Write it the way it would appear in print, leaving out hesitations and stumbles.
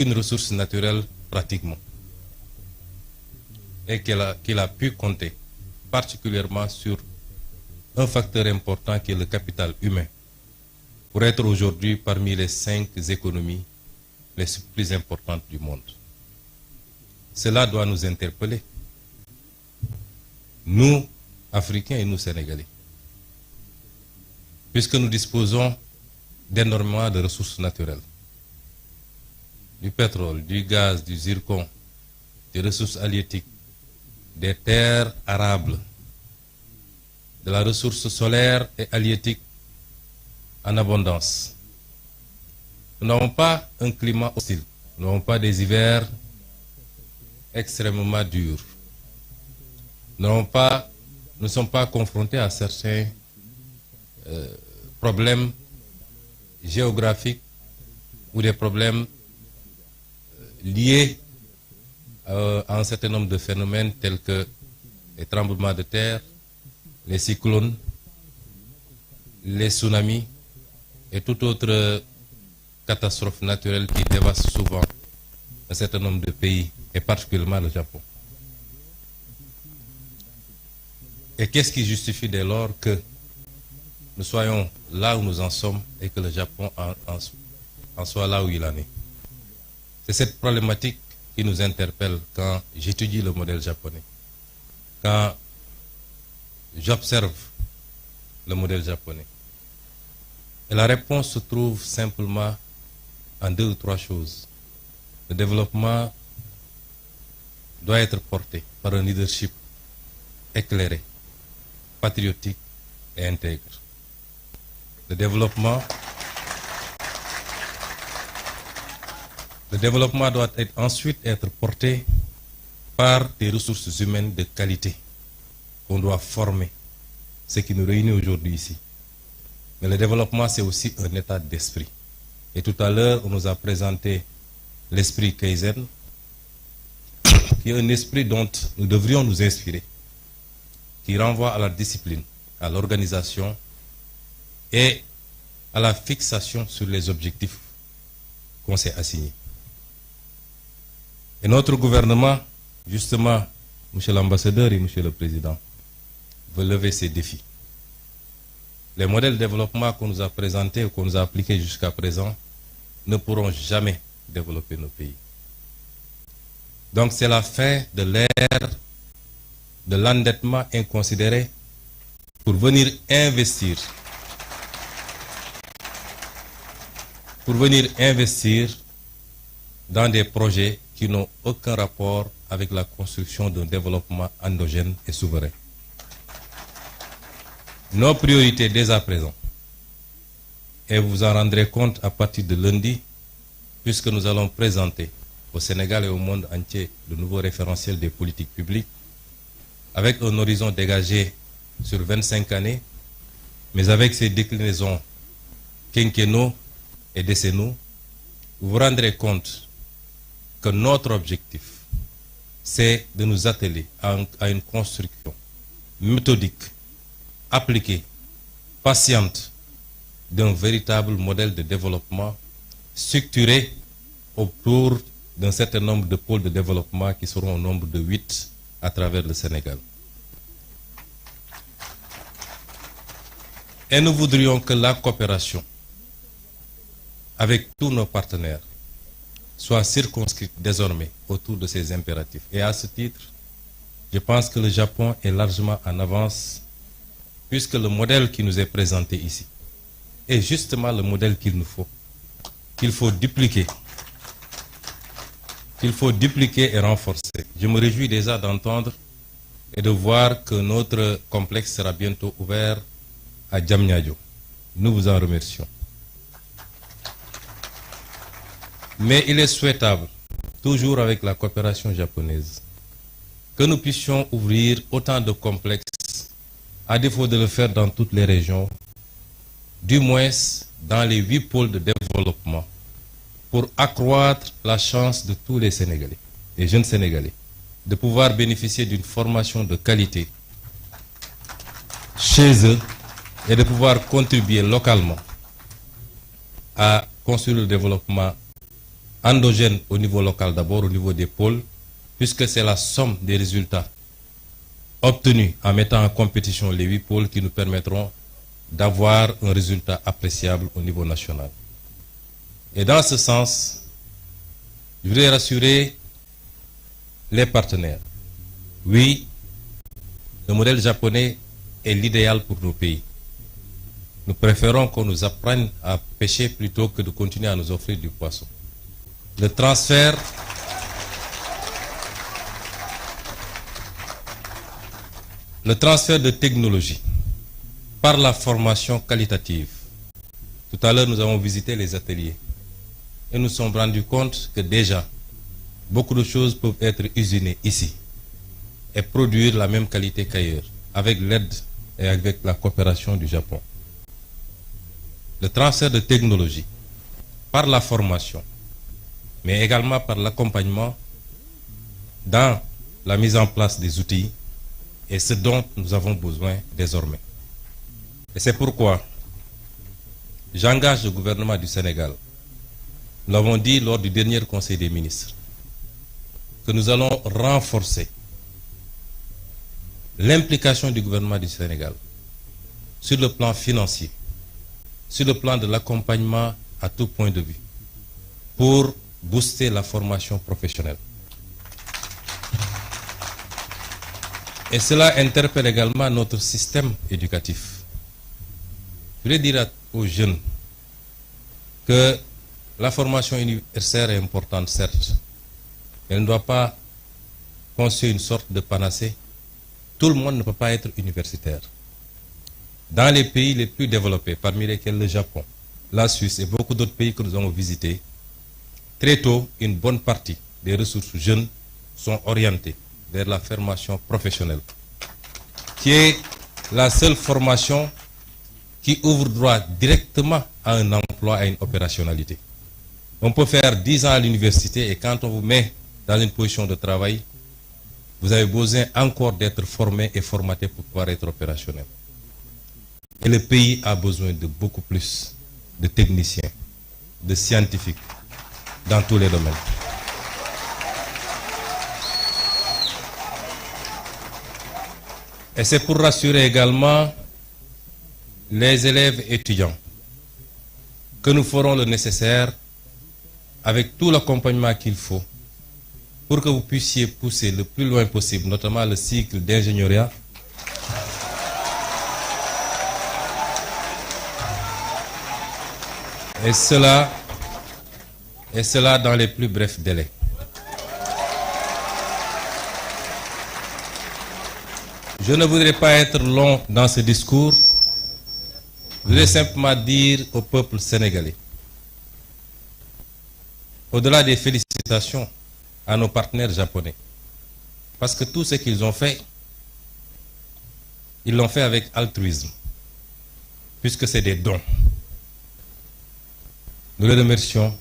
une ressource naturelle pratiquement. Et qu'il a pu compter particulièrement sur un facteur important qui est le capital humain pour être aujourd'hui parmi les 5 économies les plus importantes du monde. Cela doit nous interpeller, nous, Africains et nous, Sénégalais, puisque nous disposons d'énormément de ressources naturelles, du pétrole, du gaz, du zircon, des ressources halieutiques, des terres arables, de la ressource solaire et halieutique en abondance. Nous n'avons pas un climat hostile, nous n'avons pas des hivers extrêmement durs. Nous ne sommes pas confrontés à certains problèmes géographiques ou des problèmes liés à un certain nombre de phénomènes tels que les tremblements de terre, les cyclones, les tsunamis et toute autre catastrophe naturelle qui dévaste souvent un certain nombre de pays, et particulièrement le Japon. Et qu'est-ce qui justifie dès lors que nous soyons là où nous en sommes et que le Japon en soit là où il en est? C'est cette problématique qui nous interpelle quand j'étudie le modèle japonais, quand j'observe le modèle japonais. Et la réponse se trouve simplement en 2 ou 3 choses. Le développement doit être porté par un leadership éclairé, patriotique et intègre. Le développement doit ensuite être porté par des ressources humaines de qualité qu'on doit former, ce qui nous réunit aujourd'hui ici. Mais le développement, c'est aussi un état d'esprit. Et tout à l'heure, on nous a présenté l'esprit Kaizen, qui est un esprit dont nous devrions nous inspirer, qui renvoie à la discipline, à l'organisation et à la fixation sur les objectifs qu'on s'est assignés. Et notre gouvernement, justement, Monsieur l'ambassadeur et Monsieur le Président, veut lever ces défis. Les modèles de développement qu'on nous a présentés ou qu'on nous a appliqués jusqu'à présent ne pourront jamais développer nos pays. Donc c'est la fin de l'ère de l'endettement inconsidéré pour venir investir dans des projets qui n'ont aucun rapport avec la construction d'un développement endogène et souverain. Nos priorités dès à présent, et vous vous en rendrez compte à partir de lundi, puisque nous allons présenter au Sénégal et au monde entier le nouveau référentiel des politiques publiques, avec un horizon dégagé sur 25 années, mais avec ses déclinaisons quinquennaux et décennaux, vous vous rendrez compte que notre objectif, c'est de nous atteler à une construction méthodique, appliquée, patiente, d'un véritable modèle de développement structuré autour d'un certain nombre de pôles de développement qui seront au nombre de 8 à travers le Sénégal. Et nous voudrions que la coopération avec tous nos partenaires soit circonscrite désormais autour de ces impératifs. Et à ce titre, je pense que le Japon est largement en avance, puisque le modèle qui nous est présenté ici est justement le modèle qu'il nous faut, qu'il faut dupliquer et renforcer. Je me réjouis déjà d'entendre et de voir que notre complexe sera bientôt ouvert à Diamniadio. Nous vous en remercions. Mais il est souhaitable, toujours avec la coopération japonaise, que nous puissions ouvrir autant de complexes, à défaut de le faire dans toutes les régions, du moins dans les 8 pôles de développement, pour accroître la chance de tous les Sénégalais, les jeunes Sénégalais, de pouvoir bénéficier d'une formation de qualité chez eux et de pouvoir contribuer localement à construire le développement endogène au niveau local d'abord, au niveau des pôles, puisque c'est la somme des résultats obtenus en mettant en compétition les 8 pôles qui nous permettront d'avoir un résultat appréciable au niveau national. Et dans ce sens, je voudrais rassurer les partenaires. Oui, le modèle japonais est l'idéal pour nos pays. Nous préférons qu'on nous apprenne à pêcher plutôt que de continuer à nous offrir du poisson. Le transfert de technologie par la formation qualitative. Tout à l'heure, nous avons visité les ateliers et nous nous sommes rendus compte que déjà, beaucoup de choses peuvent être usinées ici et produire la même qualité qu'ailleurs, avec l'aide et avec la coopération du Japon. Le transfert de technologie par la formation, mais également par l'accompagnement dans la mise en place des outils, est ce dont nous avons besoin désormais. Et c'est pourquoi j'engage le gouvernement du Sénégal, nous l'avons dit lors du dernier Conseil des ministres, que nous allons renforcer l'implication du gouvernement du Sénégal sur le plan financier, sur le plan de l'accompagnement à tout point de vue, pour booster la formation professionnelle. Et cela interpelle également notre système éducatif. Je voulais dire aux jeunes que la formation universitaire est importante, certes, mais elle ne doit pas constituer une sorte de panacée. Tout le monde ne peut pas être universitaire. Dans les pays les plus développés, parmi lesquels le Japon, la Suisse et beaucoup d'autres pays que nous avons visités, très tôt, une bonne partie des ressources jeunes sont orientées vers la formation professionnelle, qui est la seule formation qui ouvre droit directement à un emploi, à une opérationnalité. On peut faire 10 ans à l'université et quand on vous met dans une position de travail, vous avez besoin encore d'être formé et formaté pour pouvoir être opérationnel. Et le pays a besoin de beaucoup plus de techniciens, de scientifiques, dans tous les domaines. Et c'est pour rassurer également les élèves étudiants que nous ferons le nécessaire avec tout l'accompagnement qu'il faut pour que vous puissiez pousser le plus loin possible, notamment le cycle d'ingénieuriat, et cela dans les plus brefs délais. Je ne voudrais pas être long dans ce discours. Je voudrais simplement dire au peuple sénégalais, au-delà des félicitations à nos partenaires japonais, parce que tout ce qu'ils ont fait, ils l'ont fait avec altruisme, puisque c'est des dons. Nous les remercions